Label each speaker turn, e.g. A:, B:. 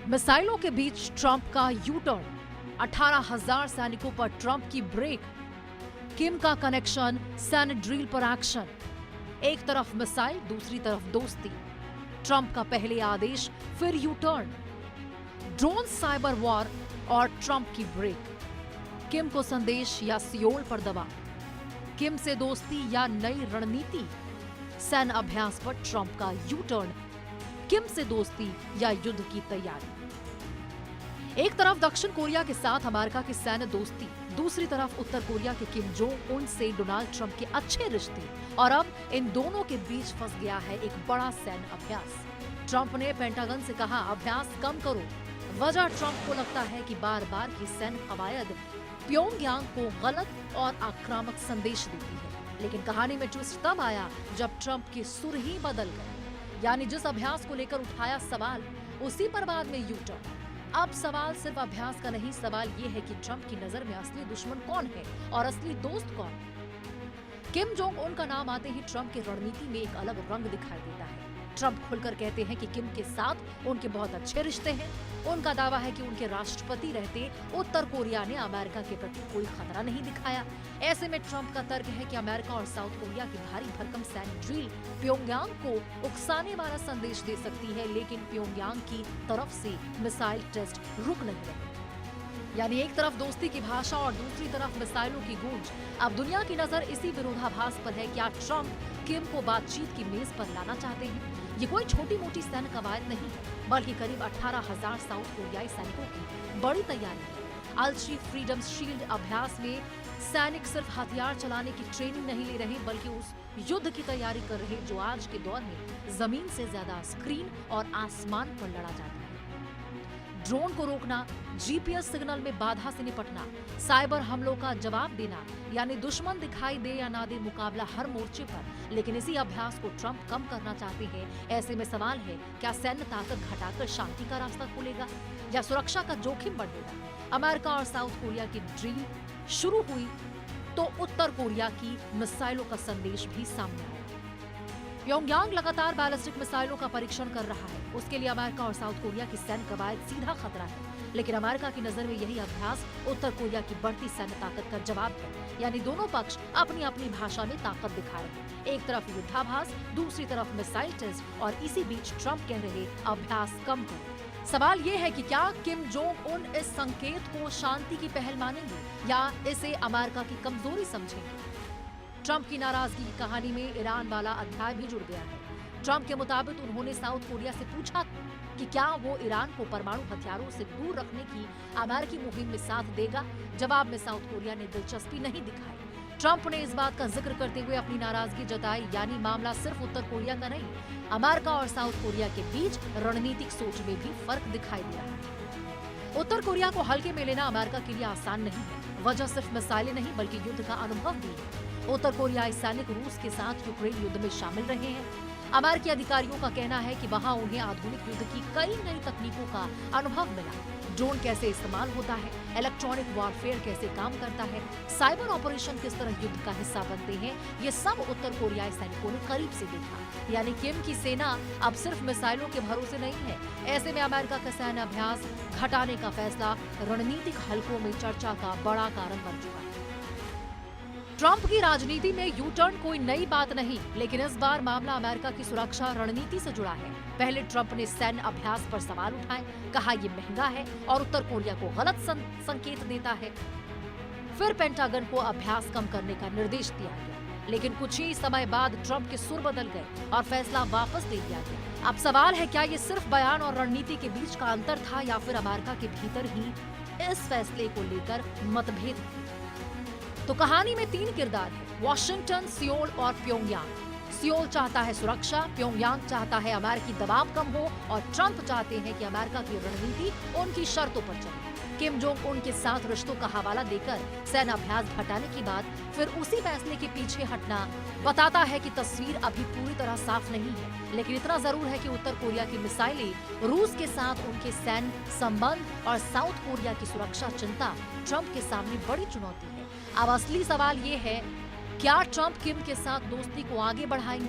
A: मिसाइलों के बीच ट्रंप का यू टर्न, 18,000 सैनिकों पर ट्रंप की ब्रेक, किम का कनेक्शन, सैनिक ड्रिल पर एक्शन। एक तरफ मिसाइल, दूसरी तरफ दोस्ती। ट्रंप का पहले आदेश, फिर U turn. Drone, cyber war और ट्रंप की ब्रेक। किम को संदेश या सियोल पर दबाव। किम से दोस्ती या नई रणनीति। सैन्य अभ्यास पर ट्रंप का यू टर्न। किम से दोस्ती या युद्ध की तैयारी। एक तरफ दक्षिण कोरिया के साथ अमेरिका की सैन्य दोस्ती, दूसरी तरफ उत्तर कोरिया के किम जोंग उन से डोनाल्ड ट्रंप के अच्छे रिश्ते, और अब इन दोनों के बीच फंस गया है एक बड़ा सैन्य अभ्यास। ट्रंप ने पेंटागन से कहा, अभ्यास कम करो। वजह ट्रंप को लगता है कि बार बार की सैन्य कवायद प्योंगयांग को गलत और आक्रामक संदेश देती है। लेकिन कहानी में ट्विस्ट तब आया जब ट्रंप के सुर ही बदल गए। यानी जिस अभ्यास को लेकर उठाया सवाल, उसी पर बाद में यू टर्न। अब सवाल सिर्फ अभ्यास का नहीं, सवाल ये है कि ट्रंप की नजर में असली दुश्मन कौन है और असली दोस्त कौन। किम जोंग उन का नाम आते ही ट्रंप की रणनीति में एक अलग रंग दिखाई देता है। ट्रंप खुलकर कहते हैं कि किम के साथ उनके बहुत अच्छे रिश्ते हैं। उनका दावा है कि उनके राष्ट्रपति रहते उत्तर कोरिया ने अमेरिका के प्रति कोई खतरा नहीं दिखाया। ऐसे में ट्रंप का तर्क है कि अमेरिका और साउथ कोरिया की भारी भरकम सैन्य ड्रिल प्योंगयांग को उकसाने वाला संदेश दे सकती है, लेकिन प्योंगयांग की तरफ से मिसाइल टेस्ट रुक नहीं रहे। यानी एक तरफ दोस्ती की भाषा और दूसरी तरफ मिसाइलों की गूंज। अब दुनिया की नजर इसी विरोधाभास पर है। क्या ट्रंप किम को बातचीत की मेज पर लाना चाहते हैं? ये कोई छोटी मोटी सैन्य कवायद नहीं है, बल्कि करीब 18,000 साउथ कोरियाई सैनिकों की बड़ी तैयारी है। अल्ट्री फ्रीडम शील्ड अभ्यास में सैनिक सिर्फ हथियार चलाने की ट्रेनिंग नहीं ले रहे, बल्कि उस युद्ध की तैयारी कर रहे जो आज के दौर में जमीन से ज्यादा स्क्रीन और आसमान पर लड़ा जाता है। ड्रोन को रोकना, जीपीएस सिग्नल में बाधा से निपटना, साइबर हमलों का जवाब देना, यानी दुश्मन दिखाई दे या ना दे, मुकाबला हर मोर्चे पर। लेकिन इसी अभ्यास को ट्रंप कम करना चाहते हैं। ऐसे में सवाल है, क्या सैन्य ताकत घटाकर शांति का रास्ता खोलेगा या सुरक्षा का जोखिम बढ़ेगा? अमेरिका और साउथ कोरिया की ड्रिल शुरू हुई तो उत्तर कोरिया की मिसाइलों का संदेश भी सामने आया। प्योंगयांग लगातार बैलिस्टिक मिसाइलों का परीक्षण कर रहा है। उसके लिए अमेरिका और साउथ कोरिया की सैन्य कवायद सीधा खतरा है। लेकिन अमेरिका की नजर में यही अभ्यास उत्तर कोरिया की बढ़ती सैन्य ताकत का जवाब है। यानी दोनों पक्ष अपनी अपनी भाषा में ताकत दिखा रहे हैं। एक तरफ युद्धाभास, दूसरी तरफ मिसाइल टेस्ट, और इसी बीच ट्रंप कह रहे अभ्यास कम करो। सवाल ये है कि क्या किम जोंग उन इस संकेत को शांति की पहल मानेंगे या इसे अमेरिका की कमजोरी समझेंगे? ट्रंप की नाराजगी की कहानी में ईरान वाला अध्याय भी जुड़ गया है। ट्रंप के मुताबिक उन्होंने साउथ कोरिया से पूछा कि क्या वो ईरान को परमाणु हथियारों से दूर रखने की अमेरिकी मुहिम में साथ देगा। जवाब में साउथ कोरिया ने दिलचस्पी नहीं दिखाई। ट्रंप ने इस बात का जिक्र करते हुए अपनी नाराजगी जताई, यानी मामला सिर्फ उत्तर कोरिया का नहीं, अमेरिका और साउथ कोरिया के बीच रणनीतिक सोच में भी फर्क दिखाई दे रहा है। उत्तर कोरिया को हल्के में लेना अमेरिका के लिए आसान नहीं है। वजह सिर्फ मिसाइलें नहीं, बल्कि युद्ध का अनुभव भी है। उत्तर कोरियाई सैनिक रूस के साथ यूक्रेन युद्ध में शामिल रहे हैं। अमेरिकी अधिकारियों का कहना है कि वहां उन्हें आधुनिक युद्ध की कई नई तकनीकों का अनुभव मिला। ड्रोन कैसे इस्तेमाल होता है, इलेक्ट्रॉनिक वॉरफेयर कैसे काम करता है, साइबर ऑपरेशन किस तरह युद्ध का हिस्सा बनते हैं, ये सब उत्तर कोरियाई सैनिकों ने करीब से देखा। यानी किम की सेना अब सिर्फ मिसाइलों के भरोसे नहीं है। ऐसे में अमेरिका का सैन्य अभ्यास घटाने का फैसला रणनीतिक हलकों में चर्चा का बड़ा कारण बन चुका है। ट्रंप की राजनीति में यू टर्न कोई नई बात नहीं, लेकिन इस बार मामला अमेरिका की सुरक्षा रणनीति से जुड़ा है। पहले ट्रंप ने सैन्य अभ्यास पर सवाल उठाए, कहा ये महंगा है और उत्तर कोरिया को गलत संकेत देता है। फिर पेंटागन को अभ्यास कम करने का निर्देश दिया गया, लेकिन कुछ ही समय बाद ट्रंप के सुर बदल गए और फैसला वापस दे दिया गया। अब सवाल है, क्या ये सिर्फ बयान और रणनीति के बीच का अंतर था या फिर अमेरिका के भीतर ही इस फैसले को लेकर मतभेद थे? तो कहानी में 3 किरदार हैं, वॉशिंगटन, सियोल और प्योंगयांग। सियोल चाहता है सुरक्षा, प्योंगयांग चाहता है अमेरिकी दबाव कम हो, और ट्रंप चाहते हैं कि अमेरिका की रणनीति उनकी शर्तों पर चले। किम जोंग उन के साथ रिश्तों का हवाला देकर सैन्य अभ्यास घटाने की बात, फिर उसी फैसले के पीछे हटना बताता है कि तस्वीर अभी पूरी तरह साफ नहीं है। लेकिन इतना जरूर है कि उत्तर कोरिया की मिसाइलें, रूस के साथ उनके सैन्य संबंध और साउथ कोरिया की सुरक्षा चिंता ट्रंप के सामने बड़ी चुनौती है। अब असली सवाल ये है, क्या ट्रंप किम के साथ दोस्ती को आगे बढ़ाएंगे